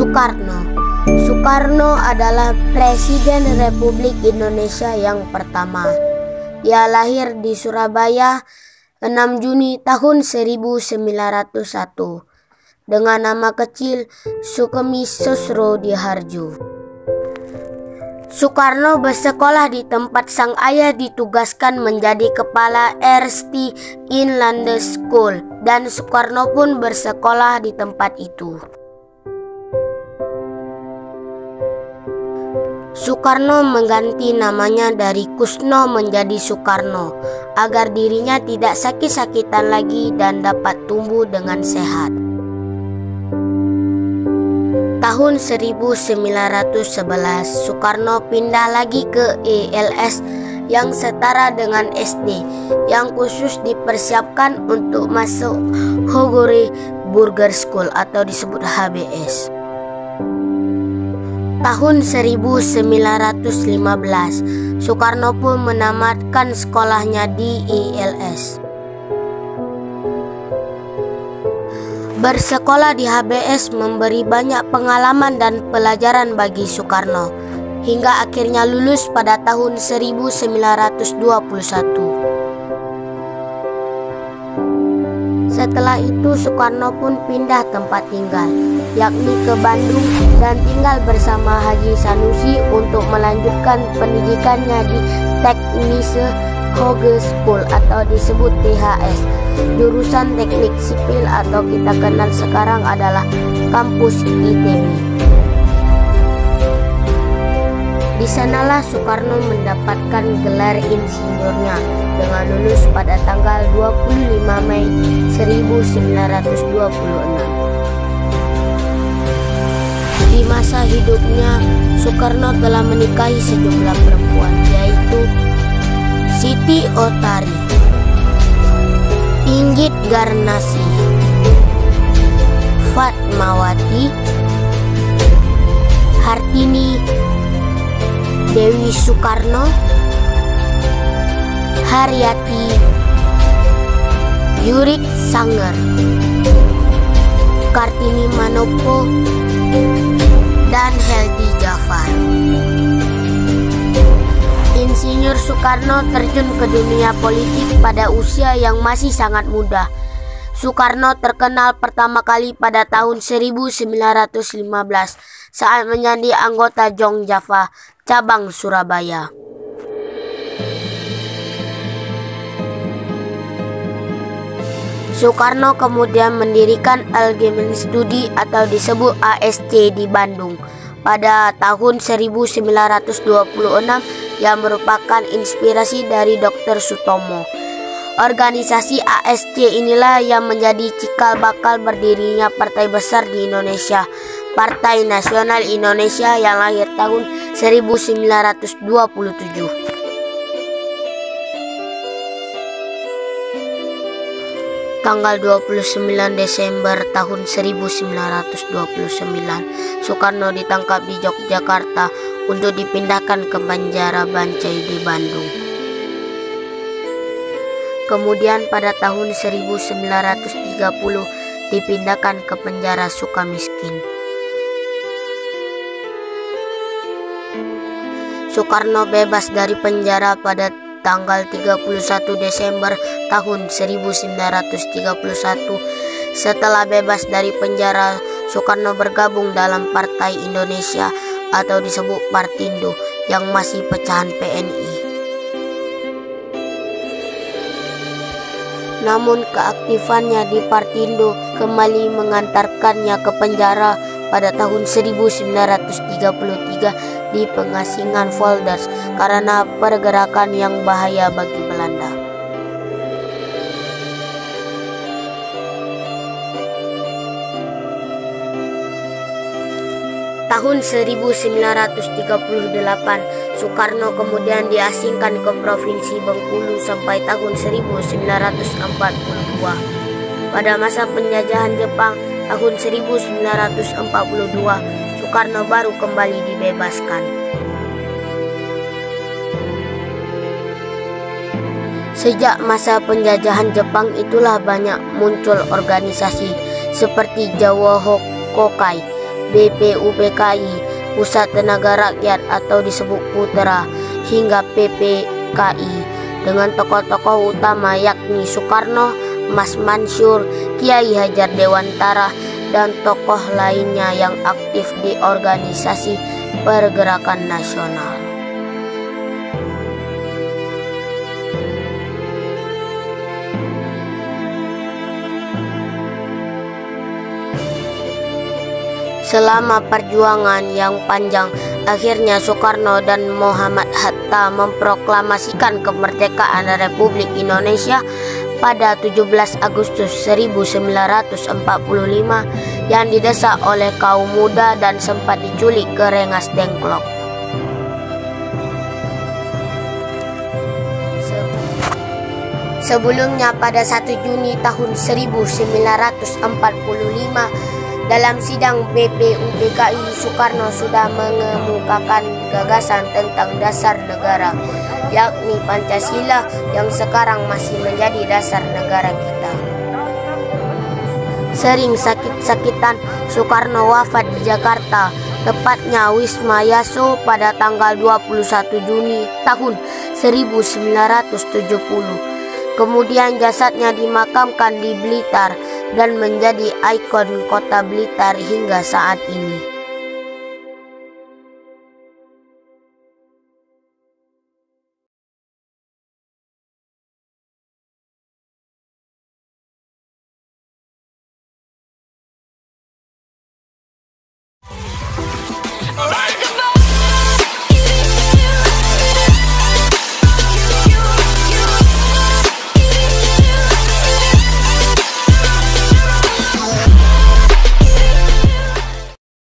Soekarno. Soekarno adalah Presiden Republik Indonesia yang pertama. Ia lahir di Surabaya 6 Juni tahun 1901 dengan nama kecil Sukemi Sosrodiharjo. Soekarno bersekolah di tempat sang ayah ditugaskan menjadi kepala Ersti Inland School, dan Soekarno pun bersekolah di tempat itu. Soekarno mengganti namanya dari Kusno menjadi Soekarno agar dirinya tidak sakit-sakitan lagi dan dapat tumbuh dengan sehat. Tahun 1911, Soekarno pindah lagi ke ELS yang setara dengan SD, yang khusus dipersiapkan untuk masuk Hogore Burger School atau disebut HBS. Tahun 1915, Soekarno pun menamatkan sekolahnya di ELS. Bersekolah di HBS memberi banyak pengalaman dan pelajaran bagi Soekarno, hingga akhirnya lulus pada tahun 1921. Setelah itu Soekarno pun pindah tempat tinggal, yakni ke Bandung, dan tinggal bersama Haji Sanusi untuk melanjutkan pendidikannya di Teknische Hoge School atau disebut THS, jurusan teknik sipil atau kita kenal sekarang adalah kampus ITB. Di sanalah Soekarno mendapatkan gelar insinyurnya dengan lulus pada tanggal 25 Mei 1926. Di masa hidupnya, Soekarno telah menikahi sejumlah perempuan, yaitu Siti Otari, Inggit Garnasi, Fatmawati, Hartini, Dewi Soekarno, Haryati, Yurik Sanger, Kartini Manopo, dan Heldi Jafar. Insinyur Soekarno terjun ke dunia politik pada usia yang masih sangat muda. Soekarno terkenal pertama kali pada tahun 1915 saat menjadi anggota Jong Java, cabang Surabaya. Soekarno kemudian mendirikan Algemene Studi atau disebut ASC di Bandung pada tahun 1926 yang merupakan inspirasi dari Dr. Sutomo. Organisasi ASC inilah yang menjadi cikal bakal berdirinya partai besar di Indonesia, Partai Nasional Indonesia yang lahir tahun 1927. Tanggal 29 Desember tahun 1929, Soekarno ditangkap di Yogyakarta untuk dipindahkan ke penjara Bancai di Bandung. Kemudian pada tahun 1930 dipindahkan ke penjara Sukamiskin. Soekarno bebas dari penjara pada tanggal 31 Desember tahun 1931. Setelah bebas dari penjara, Soekarno bergabung dalam Partai Indonesia atau disebut Partindo yang masih pecahan PNI. Namun keaktifannya di Partindo kembali mengantarkannya ke penjara pada tahun 1933 di pengasingan Volders karena pergerakan yang bahaya bagi Belanda. Tahun 1938, Soekarno kemudian diasingkan ke Provinsi Bengkulu sampai tahun 1942. Pada masa penjajahan Jepang tahun 1942, Soekarno baru kembali dibebaskan. Sejak masa penjajahan Jepang itulah banyak muncul organisasi seperti Jawa Hokokai, BPUPKI, Pusat Tenaga Rakyat atau disebut Putra, hingga PPKI dengan tokoh-tokoh utama yakni Soekarno, Mas Mansur, Kiai Hajar Dewantara, dan tokoh lainnya yang aktif di organisasi pergerakan nasional. Selama perjuangan yang panjang, akhirnya Soekarno dan Muhammad Hatta memproklamasikan kemerdekaan Republik Indonesia pada 17 Agustus 1945 yang didesak oleh kaum muda dan sempat diculik ke Rengas Dengklok. Sebelumnya pada 1 Juni tahun 1945 dalam sidang BPUPKI, Soekarno sudah mengemukakan gagasan tentang dasar negara, yakni Pancasila yang sekarang masih menjadi dasar negara kita. Sering sakit-sakitan, Soekarno wafat di Jakarta, tepatnya Wisma Yaso pada tanggal 21 Juni tahun 1970. Kemudian jasadnya dimakamkan di Blitar dan menjadi ikon kota Blitar hingga saat ini.